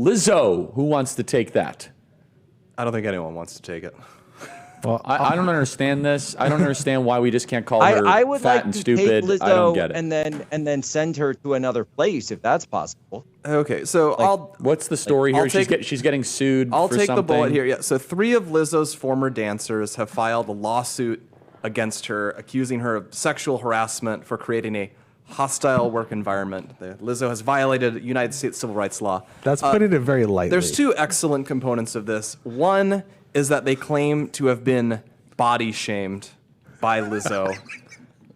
Lizzo, who wants to take that? I don't think anyone wants to take it. Well, I don't understand this. I don't understand why we just can't call her I would fat like and to stupid. take Lizzo I don't get it. and then send her to another place if that's possible. Okay, so what's the story here? She's getting sued. I'll for take something. the bullet here. Yeah. So 3 of Lizzo's former dancers have filed a lawsuit against her, accusing her of sexual harassment for creating a hostile work environment. Lizzo has violated United States civil rights law. That's putting it very lightly. There's 2 excellent components of this. One is that they claim to have been body shamed by Lizzo,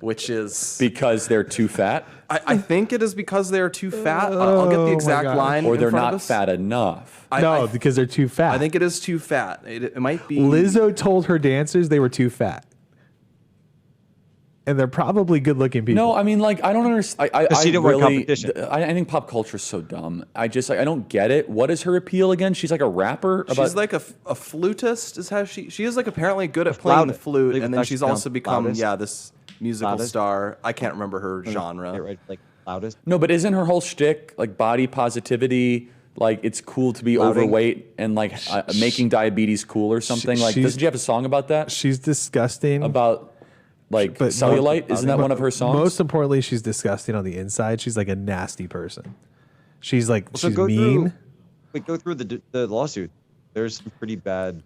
which is because they're too fat. I think it is because they're too fat. I'll get the exact line. Or in they're front of not us. fat enough. Because they're too fat. I think it is too fat. It might be. Lizzo told her dancers they were too fat. And they're probably good-looking people. No, I mean, like, I don't understand. She didn't want competition. I think pop culture is so dumb. I don't get it. What is her appeal again? She's like a rapper. She's like a flutist. Is how she is like apparently good at playing the flute, and then she's also become this musical star. I can't remember her genre. Right, like loudest. No, but isn't her whole shtick like body positivity? Like it's cool to be overweight and like making diabetes cool or something. Like, doesn't she have a song about that? She's disgusting. About like cellulite? Isn't that one of her songs? Most importantly, she's disgusting on the inside. She's like a nasty person. She's like she's go mean. Go through the lawsuit. There's some pretty bad.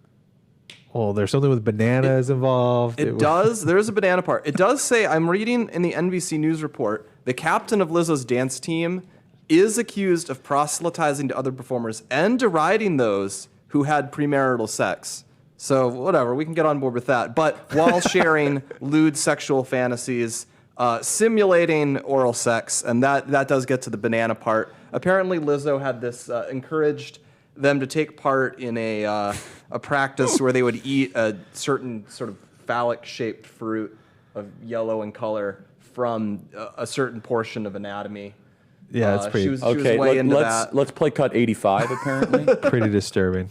Well, there's something with bananas involved. It does. There is a banana part. It does say, I'm reading in the NBC News report, the captain of Lizzo's dance team is accused of proselytizing to other performers and deriding those who had premarital sex. So whatever, we can get on board with that. But while sharing lewd sexual fantasies, simulating oral sex, and that does get to the banana part. Apparently Lizzo had this encouraged them to take part in a practice where they would eat a certain sort of phallic-shaped fruit of yellow in color from a certain portion of anatomy. Yeah, it's pretty. She was way into that. Let's play cut 85. Apparently, pretty disturbing.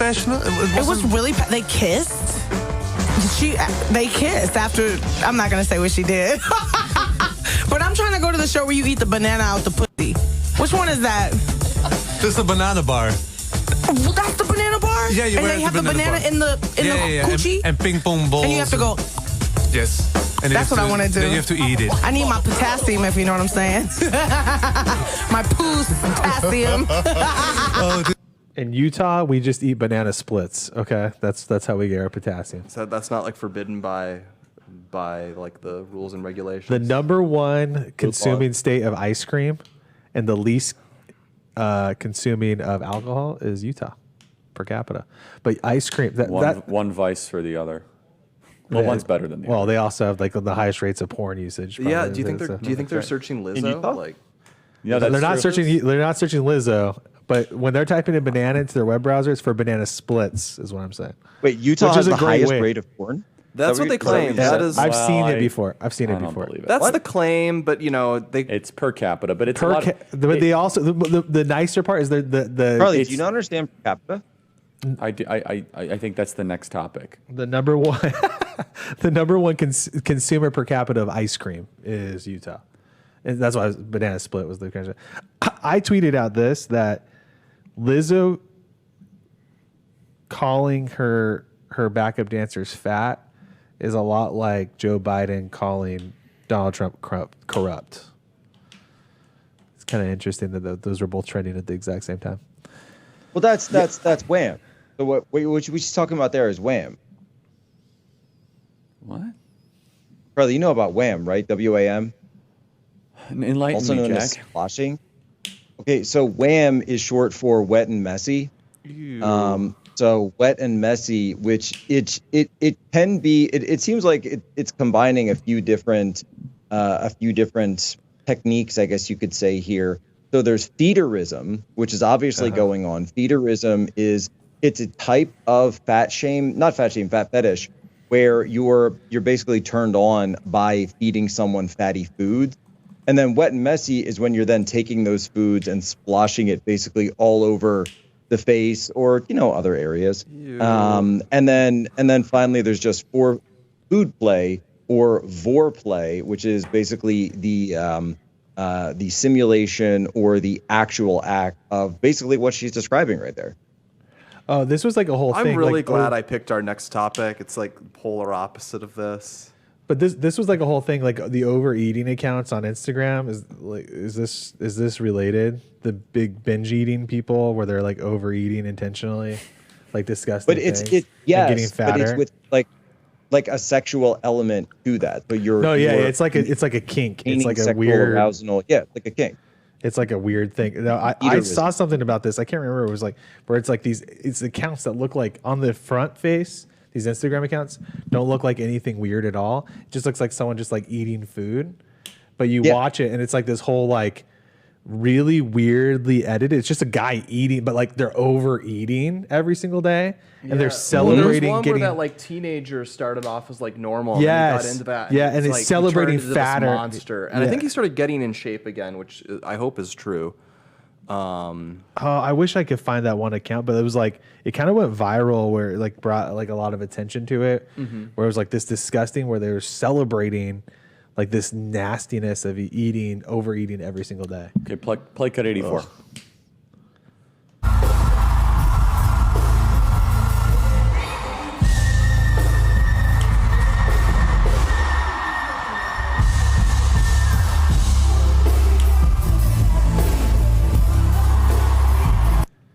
It was really. They kissed. They kissed after. I'm not gonna say what she did, but I'm trying to go to the show where you eat the banana out the pussy. Which one is that? This is the banana bar. Well, that's the banana bar. Yeah, you and they have the banana in the coochie. And ping pong balls. And you have to go. Yes. And that's what I want to do. Then you have to eat it. I need my potassium, if you know what I'm saying. My poos potassium. In Utah, we just eat banana splits. Okay, that's how we get our potassium. So that's not like forbidden by like the rules and regulations. The number one consuming state of ice cream, and the least consuming of alcohol is Utah, per capita. But ice cream, one vice for the other. Well, one's better than the other. Well, they also have like the highest rates of porn usage. Yeah. Do you think they're searching Lizzo? Like, yeah, they're not searching. They're not searching Lizzo. But when they're typing in banana into their web browser, it's for banana splits, is what I'm saying. Wait, Utah has the highest rate of porn? That's what they claim. That is. I've seen it before. I've seen it before. That's the claim, but it's per capita. But it's but they also the nicer part is the. Charlie, do you not understand per capita? I think that's the next topic. The number one, consumer per capita of ice cream is Utah, and that's why banana split was the kind of. I tweeted out that Lizzo calling her backup dancers fat is a lot like Joe Biden calling Donald Trump corrupt. It's kind of interesting that those were both trending at the exact same time. Well, that's Wham. So what she's talking about there is Wham. What? Charlie, you know about Wham, right? WAM. Enlighten also me, known Jack. as splashing. Okay, so Wham is short for wet and messy. So wet and messy, which it can be. It seems like it's combining a few different techniques, I guess you could say here. So there's feederism, which is obviously going on. Feederism it's a type of fat fetish, where you're basically turned on by feeding someone fatty foods. And then wet and messy is when you're then taking those foods and splashing it basically all over the face or other areas. And then finally there's just food play or vor play, which is basically the the simulation or the actual act of basically what she's describing right there. Oh, this was like a whole thing. I'm really like, glad I picked our next topic. It's like polar opposite of this. But this was like a whole thing. Like the overeating accounts on Instagram is this related? The big binge eating people where they're like overeating intentionally, like disgusting. But things it's and getting fatter. but it's with like a sexual element to that. So it's like a kink. It's like a weird arousal. Yeah, it's like a kink. It's like a weird thing. No, I saw something about this. I can't remember. It was like where it's like it's accounts that look like on the front face. These Instagram accounts don't look like anything weird at all. It just looks like someone just like eating food. But you watch it and it's like this whole like really weirdly edited. It's just a guy eating, but like they're overeating every single day and they're celebrating There's one getting where that like teenager started off as like normal. Yes. And he got into that. Yeah, and it's like, he celebrating turned into this fatter. monster. And I Yeah. think he started getting in shape again, which I hope is true. Oh, I wish I could find that one account, but it was like it kind of went viral where it like brought like a lot of attention to it. Where it was like this disgusting where they were celebrating like this nastiness of overeating every single day. Okay, play cut 84.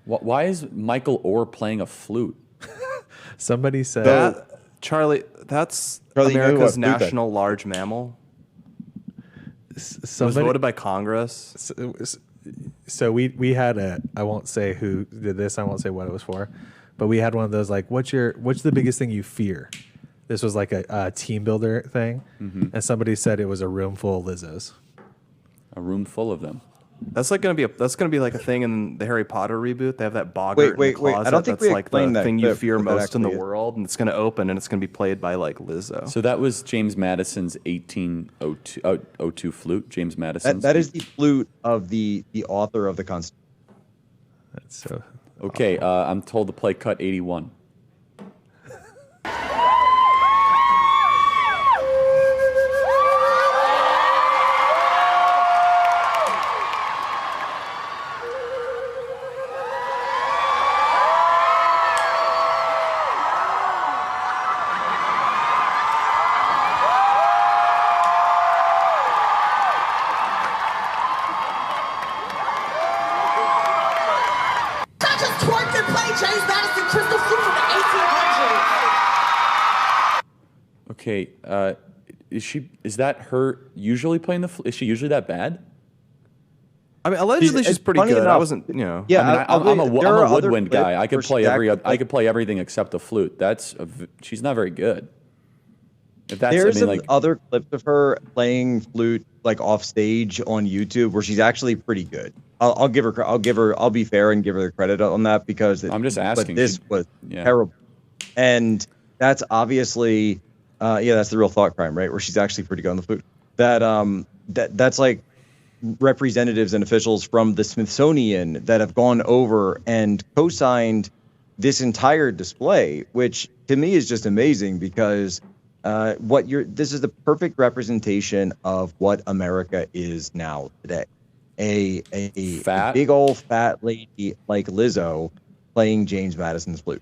Why is Michael Orr playing a flute? Somebody said Charlie, that's Charlie, you know America's what flute that- national large mammal. It was somebody voted by Congress. so we had I won't say who did this, I won't say what it was for, but we had one of those like what's the biggest thing you fear? This was like a team builder thing, and somebody said it was a room full of Lizzos. A room full of them. That's gonna be like a thing in the Harry Potter reboot. They have that boggart Wait, in the closet. I don't think that's we like the explained that thing you clip, fear what that most in the actually is. world, and it's gonna open and it's gonna be played by like Lizzo. So that was James Madison's 1802 flute. James Madison. That is the flute of the author of the Constitution. That's so Okay, I'm told to play cut 81. I just twerked and played James Madison Crystal Flute from the 1800s. Okay, is that her usually playing the flute? Is she usually that bad? I mean, allegedly she's pretty funny good. I enough- wasn't, Yeah, I mean, I'm a there are other woodwind clips guy. I could where play she actually, I could play everything except the flute. She's not very good. If that's, There's I mean, some like, other clips of her playing flute like off stage on YouTube where she's actually pretty good. I'll be fair and give her the credit on that because I'm just asking. But this was Yeah. terrible, and that's obviously, that's the real thought crime, right? Where she's actually pretty good on the flute. That's like representatives and officials from the Smithsonian that have gone over and co-signed this entire display, which to me is just amazing because this is the perfect representation of what America is now today. A Fat? big old fat lady like Lizzo playing James Madison's flute.